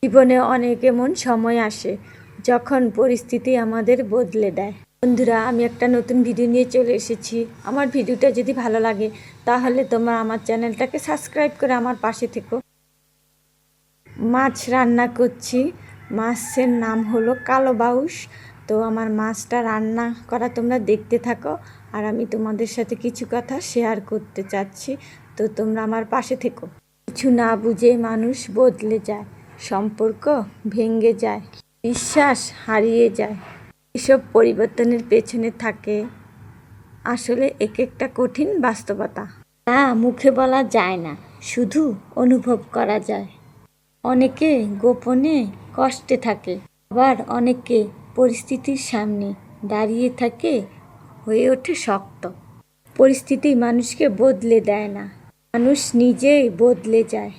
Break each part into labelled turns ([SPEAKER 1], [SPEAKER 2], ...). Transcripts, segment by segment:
[SPEAKER 1] জীবনে অনেক এমন সময় আসে যখন পরিস্থিতি আমাদের বদলে দেয়। বন্ধুরা, আমি একটা নতুন ভিডিও নিয়ে চলে এসেছি। আমার ভিডিওটা যদি ভালো লাগে তাহলে তোমরা আমার চ্যানেলটাকে সাবস্ক্রাইব করে আমার পাশে থেকো। মাছ রান্না করছি। মাছের নাম হলো কালো বাউস। তো আমার মাছটা রান্না করা তোমরা দেখতে থাকো, আর আমি তোমাদের সাথে কিছু কথা শেয়ার করতে চাচ্ছি। তো তোমরা আমার পাশে থেকো। কিছু না বুঝে মানুষ বদলে যায়, সম্পর্ক ভেঙে যায়, বিশ্বাস হারিয়ে যায়। এসব পরিবর্তনের পেছনে থাকে আসলে এক একটা কঠিন বাস্তবতা। তা মুখে বলা যায় না, শুধু অনুভব করা যায়। অনেকে গোপনে কষ্টে থাকে, আবার অনেকে পরিস্থিতির সামনে দাঁড়িয়ে থাকে হয়ে ওঠে শক্ত। পরিস্থিতি মানুষকে বদলে দেয় না, মানুষ নিজেই বদলে যায়।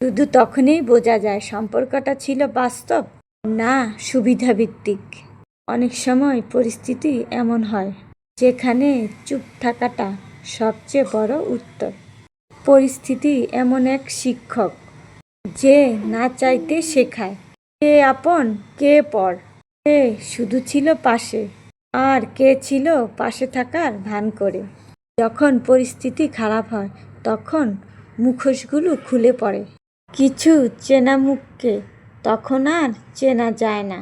[SPEAKER 1] শুধু তখনই বোঝা যায় সম্পর্কটা ছিল বাস্তব না সুবিধাভিত্তিক। অনেক সময় পরিস্থিতি এমন হয় যেখানে চুপ থাকাটা সবচেয়ে বড় উত্তর। পরিস্থিতি এমন এক শিক্ষক যে না চাইতে শেখায় কে আপন কে পর, কে শুধু ছিল পাশে আর কে ছিল পাশে থাকার ভান করে। যখন পরিস্থিতি খারাপ হয় তখন মুখোশগুলো খুলে পড়ে। কিছু চেনা মুখকে তখন আর চেনা যায় না।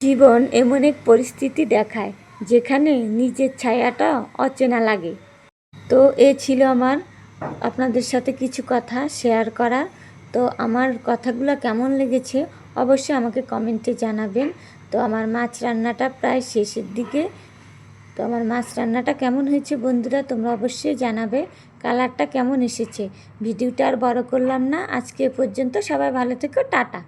[SPEAKER 1] জীবন এমন এক পরিস্থিতি দেখায় যেখানে নিজের ছায়াটা অচেনা লাগে। তো এ ছিল আমার আপনাদের সাথে কিছু কথা শেয়ার করা। তো আমার কথাগুলো কেমন লেগেছে অবশ্যই আমাকে কমেন্টে জানাবেন। তো আমার মাছ রান্নাটা প্রায় শেষের দিকে। তো আমার মাছ রান্নাটা কেমন হয়েছে বন্ধুরা তোমরা অবশ্যই জানাবে। কালারটা কেমন এসেছে। ভিডিওটা আর বড় করলাম না, আজকে এ পর্যন্ত। সবাই ভালো থেকো, টাটা।